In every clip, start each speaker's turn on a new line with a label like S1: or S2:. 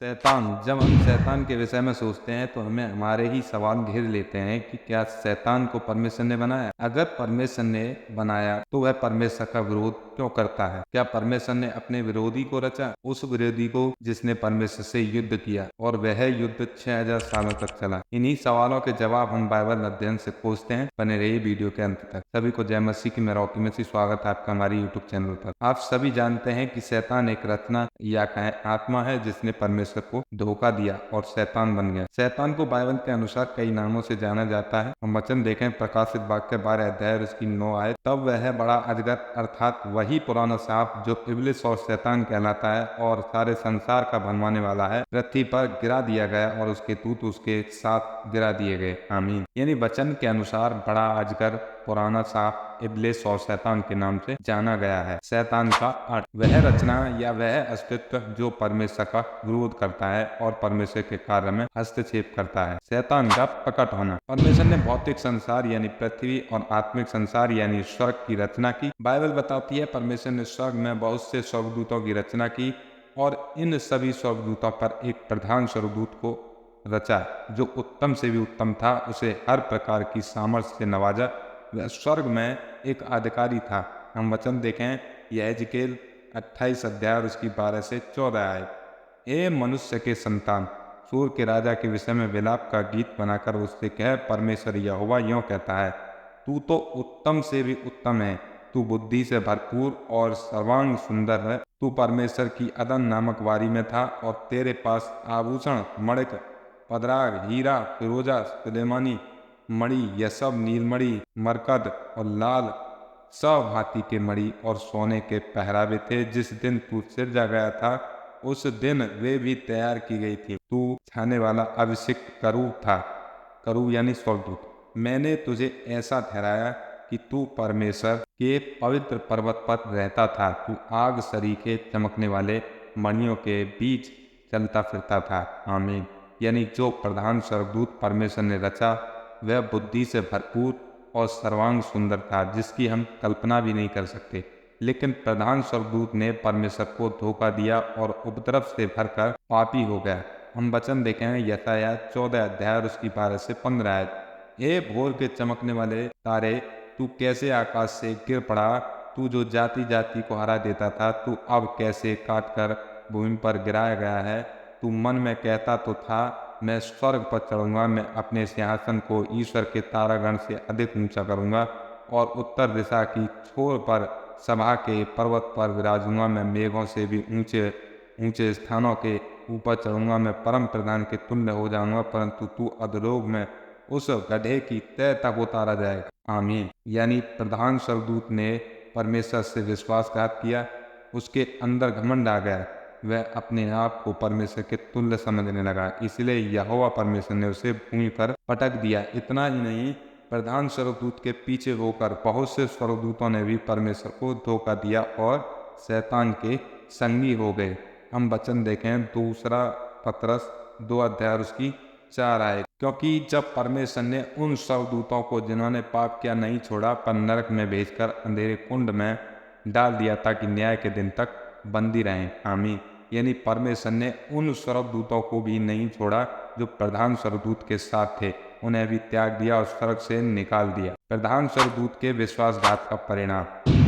S1: शैतान। जब हम शैतान के विषय में सोचते हैं तो हमें हमारे ही सवाल घेर लेते हैं कि क्या शैतान को परमेश्वर ने बनाया? अगर परमेश्वर ने बनाया तो वह परमेश्वर का विरोध क्यों करता है? क्या परमेश्वर ने अपने विरोधी को रचा? उस विरोधी को जिसने परमेश्वर से युद्ध किया और वह युद्ध 6000 सालों तक चला। इन्हीं सवालों के जवाब हम बाइबल अध्ययन से खोजते हैं। बने रहिए वीडियो के अंत तक। सभी को जय मसीह की, मैं रॉकी मसीह, स्वागत है आपका हमारे यूट्यूब चैनल पर। आप सभी जानते हैं कि शैतान एक रचना या आत्मा है जिसने परमेश्वर को धोखा दिया और शैतान बन गया। शैतान को बाइबल के अनुसार कई नामों से जाना जाता है। हम वचन देखें प्रकाशित वाक्य 12 अध्याय और उसकी 9 आयत। तब वह बड़ा अजगर अर्थात वही पुराना सांप जो इब्लिस और शैतान कहलाता है और सारे संसार का भरमाने वाला है, पृथ्वी पर गिरा दिया गया और उसके दूत उसके साथ गिरा दिए गए। आमीन। यानी वचन के अनुसार बड़ा अजगर, पुराना सांप, इब्लिस और शैतान के नाम से जाना गया है। शैतान का अर्थ वह रचना या वह अस्तित्व जो परमेश्वर का विरोध करता है और परमेश्वर के कार्य में हस्तक्षेप करता है। शैतान का प्रकट होना। परमेश्वर ने भौतिक संसार यानी पृथ्वी और आत्मिक संसार यानी स्वर्ग की रचना की। बाइबल बताती है परमेश्वर ने स्वर्ग में बहुत से स्वर्गदूतों की रचना की और इन सभी स्वर्गदूतों पर एक प्रधान स्वर्गदूत को रचा जो उत्तम से भी उत्तम था। उसे हर प्रकार की सामर्थ्य से नवाजा। वह स्वर्ग में एक अधिकारी था। हम वचन देखें यहेजकेल 28 अध्याय और उसकी 12 से 14 आए। ए मनुष्य के संतान, सूर के राजा के विषय में विलाप का गीत बनाकर उससे कह, परमेश्वर यहोवा यूं कहता है, तू तो उत्तम से भी उत्तम है, तू बुद्धि से भरपूर और सर्वांग सुंदर है। तू परमेश्वर की अदन नामक वारी में था और तेरे पास आभूषण, मणिक, पदराग, हीरा, फिरोजा, सुलेमानी मणि, यह सब नीलमणि, मरकत और लाल सब भांति के मणि और सोने के पहरावे थे। जिस दिन तू सिरजा गया था उस दिन वे भी तैयार की गई थी। तू छाने वाला अभिषिक्त करूब था। करूब यानी स्वर्गदूत। मैंने तुझे ऐसा ठहराया कि तू परमेश्वर के पवित्र पर्वत पर रहता था। तू आग सरीखे चमकने वाले मणियों के बीच चलता फिरता था। आमीन। यानी जो प्रधान स्वर्गदूत परमेश्वर ने रचा वह बुद्धि से भरपूर और सर्वांग सुंदर था, जिसकी हम कल्पना भी नहीं कर सकते। लेकिन प्रधान स्वर्गदूत ने परमेश्वर को धोखा दिया और उपद्रव से भरकर पापी हो गया। हम वचन देखें यशायाह 14 अध्याय और उसकी 12 से 15 आयत। हे भोर के चमकने वाले तारे, तू कैसे आकाश से गिर पड़ा? तू जो जाति जाति को हरा देता था, तू अब कैसे काट कर भूमि पर गिराया गया है? तू मन में कहता तो था, मैं स्वर्ग पर चढ़ूंगा, मैं अपने सिंहासन को ईश्वर के तारागण से अधिक ऊंचा करूंगा और उत्तर दिशा की छोर पर सभा के पर्वत पर विराजूंगा। मैं मेघों से भी ऊंचे ऊंचे स्थानों के ऊपर चढ़ूंगा, मैं परम प्रधान के तुल्य हो जाऊंगा, परंतु तू अधोलोक में उस गड्ढे की तह तक उतारा जाएगा। आमीन। यानी प्रधान स्वर्गदूत ने परमेश्वर से विश्वासघात किया, उसके अंदर घमंड आ गया, वह अपने आप को परमेश्वर के तुल्य समझने लगा, इसलिए यहोवा परमेश्वर ने उसे भूमि पर पटक दिया। इतना ही नहीं, प्रधान स्वर्गदूत के पीछे होकर बहुत से स्वर्गदूतों ने भी परमेश्वर को धोखा दिया और शैतान के संगी हो गए। हम वचन देखें दूसरा पतरस 2 अध्याय उसकी 4 आए। क्योंकि जब परमेश्वर ने उन स्वर्गदूतों को जिन्होंने पाप किया नहीं छोड़ा, पर नरक में भेजकर अंधेरे कुंड में डाल दिया ताकि न्याय के दिन तक बंदी रहें। आमीन। यानी परमेश्वर ने उन स्वर्गदूतों को भी नहीं छोड़ा जो प्रधान स्वर्गदूत के साथ थे, उन्हें भी त्याग दिया और स्वर्ग से निकाल दिया। प्रधान स्वर्गदूत के विश्वासघात का परिणाम।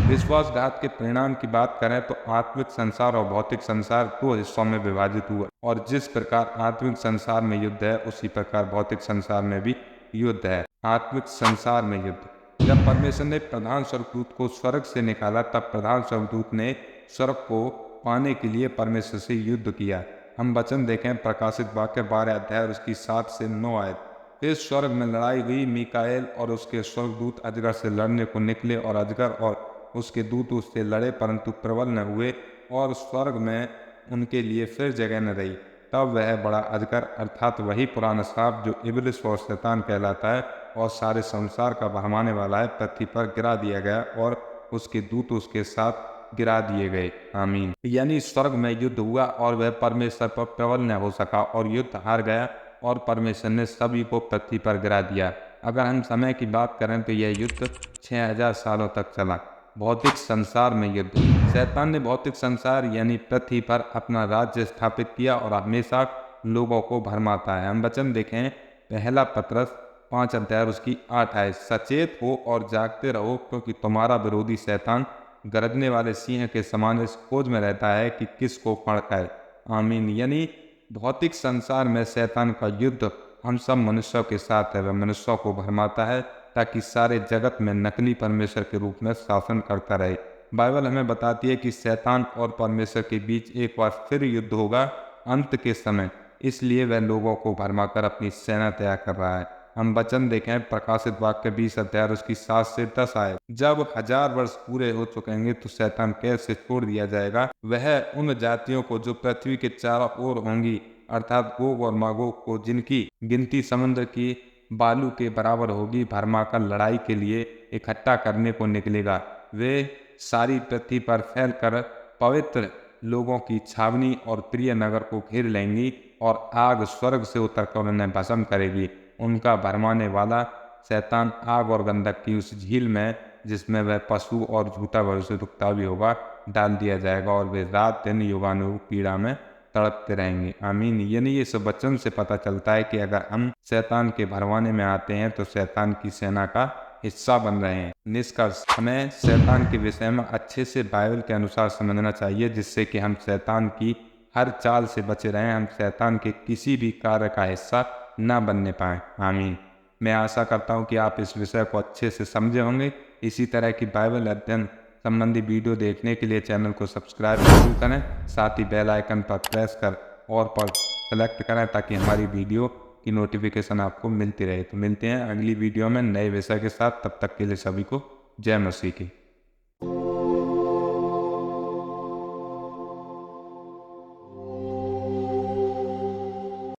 S1: विश्वासघात के परिणाम की बात करें तो आत्मिक संसार और भौतिक संसार 2 हिस्सों में विभाजित हुआ और जिस प्रकार आत्मिक संसार में युद्ध है उसी प्रकार भौतिक संसार में भी युद्ध है। आत्मिक संसार में युद्ध। जब परमेश्वर ने प्रधान स्वर्गदूत को स्वर्ग से निकाला तब प्रधान स्वर्गदूत ने स्वर्ग को पाने के लिए परमेश्वर से युद्ध किया। हम वचन देखें प्रकाशित वाक्य 12 अध्याय उसकी 7 से 9 आयत। फिर स्वर्ग में लड़ाई हुई। मीकाएल और उसके स्वर्गदूत अजगर से लड़ने को निकले और अजगर और उसके दूत उससे लड़े, परंतु प्रबल न हुए और स्वर्ग में उनके लिए फिर जगह न रही। तब वह बड़ा अजगर अर्थात वही पुराना सांप जो इब्लिस और शैतान कहलाता है और सारे संसार का भरमाने वाला है, पृथ्वी पर गिरा दिया गया और उसके दूत उसके साथ गिरा दिए गए। आमीन। यानी स्वर्ग में युद्ध हुआ और वह परमेश्वर पर प्रबल न हो सका और युद्ध हार गया और परमेश्वर ने सभी को पृथ्वी पर गिरा दिया। अगर हम समय की बात करें तो यह युद्ध 6000 सालों तक चला। भौतिक संसार में युद्ध। शैतान ने भौतिक संसार यानी पृथ्वी पर अपना राज्य स्थापित किया और हमेशा लोगों को भरमाता है। हम वचन देखें पहला पतरस 5 अध्याय उसकी 8 आयत, सचेत हो और जागते रहो, क्योंकि तुम्हारा विरोधी शैतान गरजने वाले सिंह के समान इस खोज में रहता है कि किसको फड़काए। आमीन। यानी भौतिक संसार में शैतान का युद्ध हम सब मनुष्यों के साथ है। वह मनुष्यों को भरमाता है ताकि सारे जगत में नकली परमेश्वर के रूप में शासन करता रहे। बाइबल हमें बताती है कि शैतान और परमेश्वर के बीच एक बार फिर युद्ध होगा अंत के समय, इसलिए वह लोगों को भरमाकर अपनी सेना तैयार कर रहा है। हम वचन देखें प्रकाशित वाक्य 20 अध्याय उसकी 7 से 10 आए, जब 1000 वर्ष पूरे हो चुकेंगे तो शैतान कैद से छोड़ दिया जाएगा। वह उन जातियों को जो पृथ्वी के चारों ओर होंगी, अर्थात गोग और मागोग को, जिनकी गिनती समुद्र की बालू के बराबर होगी, भरमाकर लड़ाई के लिए इकट्ठा करने को निकलेगा। वे सारी पृथ्वी पर फैलकर पवित्र लोगों की छावनी और प्रिय नगर को घेर लेंगी और आग स्वर्ग से उतरकर उन्हें भस्म करेगी। उनका भरमाने वाला शैतान आग और गंधक की उस झील में, जिसमें वह पशु और झूठा भविष्यद्वक्ता भी होगा, डाल दिया जाएगा और वे रात दिन युगानुयुग पीड़ा में तड़पते रहेंगे। आमीन। यानी इस वचन से पता चलता है कि अगर हम शैतान के भरमाने में आते हैं तो शैतान की सेना का हिस्सा बन रहे हैं। निष्कर्ष, हमें शैतान के विषय में अच्छे से बाइबल के अनुसार समझना चाहिए, जिससे कि हम शैतान की हर चाल से बचे रहें, हम शैतान के किसी भी कार्य का हिस्सा न बनने पाए। आमीन। मैं आशा करता हूँ कि आप इस विषय को अच्छे से समझे होंगे। इसी तरह की बाइबल अध्ययन संबंधी वीडियो देखने के लिए चैनल को सब्सक्राइब जरूर करें, साथ ही बेल आइकन पर प्रेस कर और पर सेलेक्ट करें ताकि हमारी वीडियो की नोटिफिकेशन आपको मिलती रहे। तो मिलते हैं अगली वीडियो में नए विषय के साथ। तब तक के लिए सभी को जय मसीह की।